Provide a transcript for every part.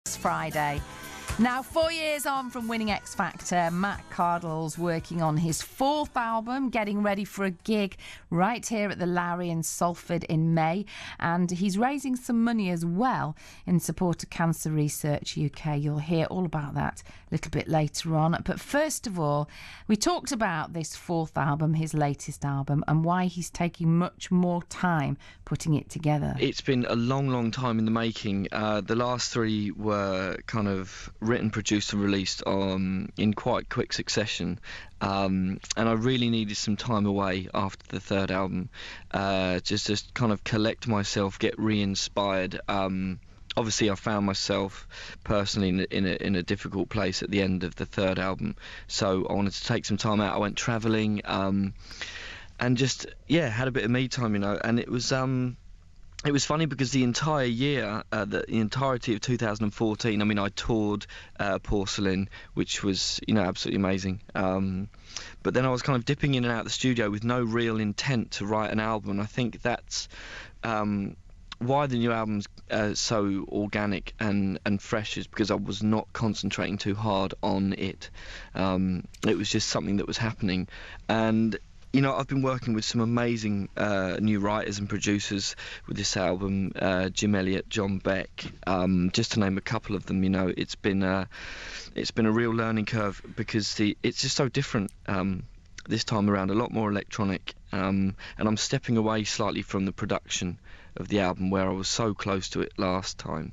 Friday. Now, 4 years on from winning X Factor, Matt Cardle's working on his fourth album, getting ready for a gig right here at the Lowry in Salford in May. And he's raising some money as well in support of Cancer Research UK. You'll hear all about that a little bit later on. But first of all, we talked about this fourth album, his latest album, and why he's taking much more time putting it together. It's been a long, long time in the making. The last three were kind of written, produced and released in quite quick succession, and I really needed some time away after the third album, just to kind of collect myself, get re-inspired. Obviously I found myself personally in a difficult place at the end of the third album, so I wanted to take some time out. I went travelling, and just had a bit of me time, and it was funny because the entire year, the entirety of 2014, I mean, I toured Porcelain, which was, absolutely amazing. But then I was kind of dipping in and out of the studio with no real intent to write an album. And I think that's why the new album's so organic and fresh, is because I was not concentrating too hard on it. It was just something that was happening. And I've been working with some amazing new writers and producers with this album, Jim Elliott, John Beck, just to name a couple of them. It's been a real learning curve because it's just so different this time around, a lot more electronic, and I'm stepping away slightly from the production of the album where I was so close to it last time.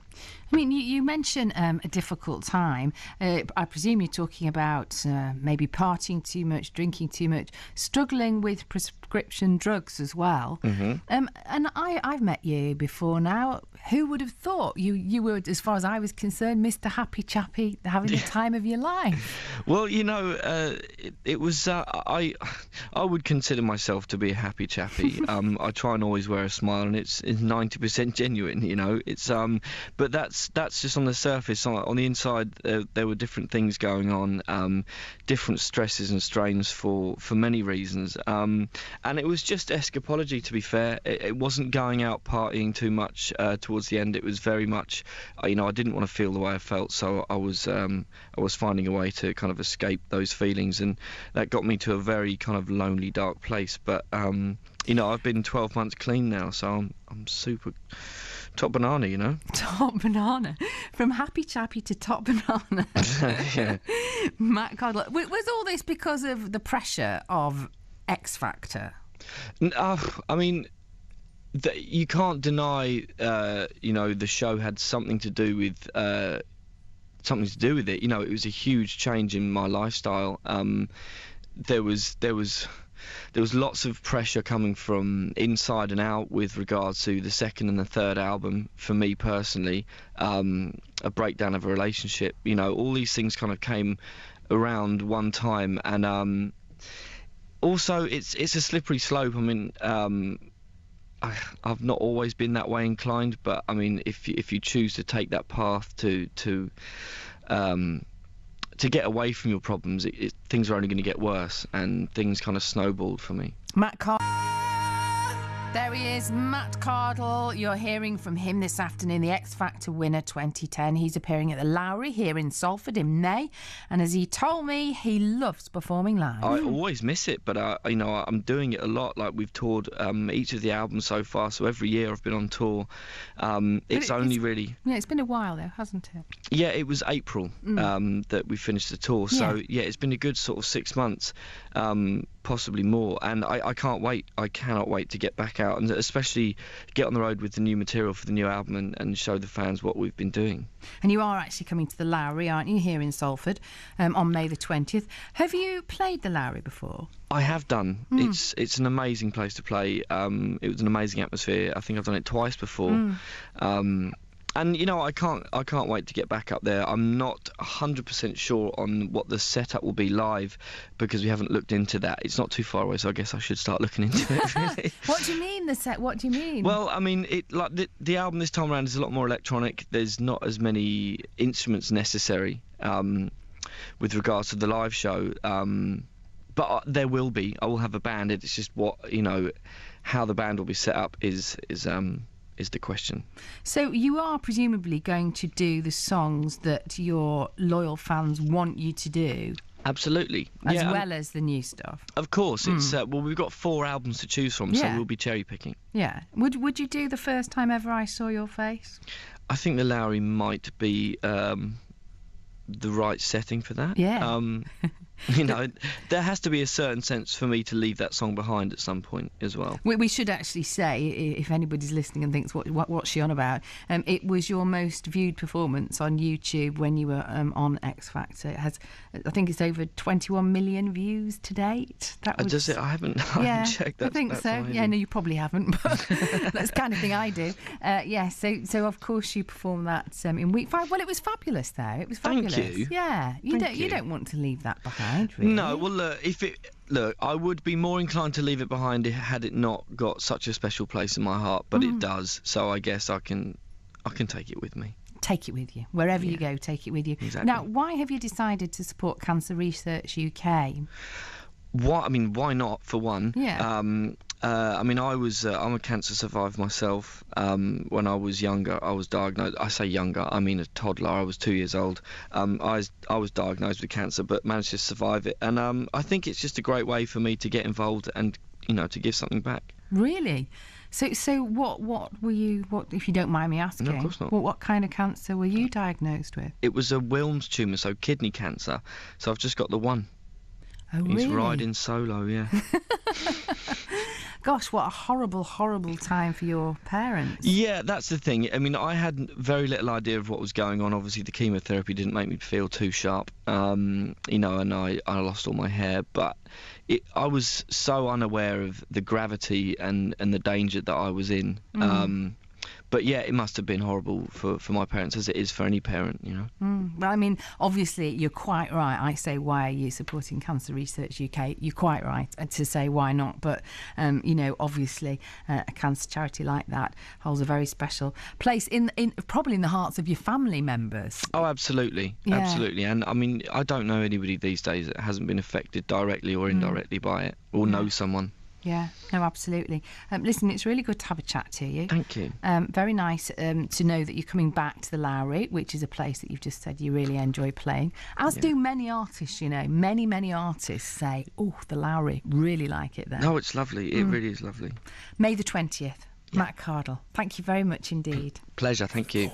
I mean, you mention a difficult time. I presume you're talking about maybe partying too much, drinking too much, struggling with prescription drugs as well. Mm-hmm. And I've met you before now. Who would have thought you were, as far as I was concerned, Mr. Happy Chappy, having the time of your life? Well, it was. I would consider myself to be a happy chappy. I try and always wear a smile, and it's 90% genuine. It's but that's just on the surface. On the inside, there were different things going on, different stresses and strains for many reasons. And it was just escapology, to be fair. It wasn't going out partying too much towards the end. It was very much, I didn't want to feel the way I felt, so I was finding a way to kind of escape those feelings, and that got me to a very kind of lonely, dark place. But I've been 12 months clean now, so I'm super top banana, Top banana. From happy chappy to top banana. Yeah. Matt Cardle. Was all this because of the pressure of X Factor? I mean, you can't deny, the show had something to do with it. It was a huge change in my lifestyle. There was lots of pressure coming from inside and out with regards to the second and the third album. For me personally, a breakdown of a relationship. All these things kind of came around one time, and also it's a slippery slope. I mean, I've not always been that way inclined, but I mean, if you choose to take that path to get away from your problems, things are only going to get worse, and things kind of snowballed for me. Matt Cardle. There he is, Matt Cardle. You're hearing from him this afternoon, the X Factor winner 2010. He's appearing at the Lowry here in Salford in May, and as he told me, he loves performing live. I always miss it, but I'm doing it a lot. Like, we've toured each of the albums so far, so every year I've been on tour. It's been a while though, hasn't it? Yeah, it was April that we finished the tour, so it's been a good sort of 6 months, possibly more, and I can't wait. I cannot wait to get back out, and especially get on the road with the new material for the new album and show the fans what we've been doing. And you are actually coming to the Lowry, aren't you, here in Salford, on May the 20th. Have you played the Lowry before? I have done. It's an amazing place to play. It was an amazing atmosphere. I think I've done it twice before. And I can't wait to get back up there. I'm not 100% sure on what the setup will be live, because we haven't looked into that. It's not too far away, so I guess I should start looking into it. Really. What do you mean What do you mean? Well, I mean, the album this time around is a lot more electronic. There's not as many instruments necessary with regards to the live show. But there will be. I will have a band. It's just how the band will be set up is is the question. So you are presumably going to do the songs that your loyal fans want you to do, Absolutely. as yeah, well as the new stuff. Of course. It's well, we've got 4 albums to choose from, so Yeah. we'll be cherry picking. Yeah. Would you do The First Time Ever I Saw Your Face? I think the Lowry might be the right setting for that. Yeah. You know, there has to be a certain sense for me to leave that song behind at some point as well. We should actually say, if anybody's listening and thinks, what's she on about? It was your most viewed performance on YouTube when you were on X Factor. It has, I think it's over 21 million views to date. That was, Does it? I haven't checked that. I think so. amazing. Yeah, no, you probably haven't, but that's the kind of thing I do. Yeah, so of course you performed that in week 5. Well, it was fabulous though. It was fabulous. Thank you. Yeah, you don't want to leave that behind, really. No, well, look, I would be more inclined to leave it behind had it not got such a special place in my heart, but it does. So I guess I can take it with me. Take it with you. Wherever you go, take it with you. Exactly. Now, why have you decided to support Cancer Research UK? Why not, for one? Yeah. I mean, I'm a cancer survivor myself. When I was younger, I was diagnosed. I say younger, I mean a toddler. I was 2 years old. I was diagnosed with cancer, but managed to survive it. And I think it's just a great way for me to get involved and, you know, to give something back. Really? So what were you? What, if you don't mind me asking? No, of course not. What kind of cancer were you diagnosed with? It was a Wilms tumour, so kidney cancer. So I've just got the one. Oh, He's really? riding solo, yeah. Gosh, what a horrible, horrible time for your parents. Yeah, that's the thing. I mean, I had very little idea of what was going on. Obviously, the chemotherapy didn't make me feel too sharp, you know, and I lost all my hair. But I was so unaware of the gravity and the danger that I was in. But yeah, it must have been horrible for my parents, as it is for any parent, you know. Well, I mean, obviously, you're quite right. I say, why are you supporting Cancer Research UK? You're quite right to say why not. But, you know, obviously, a cancer charity like that holds a very special place in probably in the hearts of your family members. Oh, absolutely. Yeah. Absolutely. And, I mean, I don't know anybody these days that hasn't been affected directly or indirectly by it, or know someone. Yeah, no, absolutely. Listen, it's really good to have a chat to you. Thank you. Very nice to know that you're coming back to the Lowry, which is a place that you've just said you really enjoy playing. As do many artists, you know. Many artists say, oh, the Lowry, really like it there. No, it's lovely. It really is lovely. May the 20th, Matt Cardle. Thank you very much indeed. Pleasure, thank you.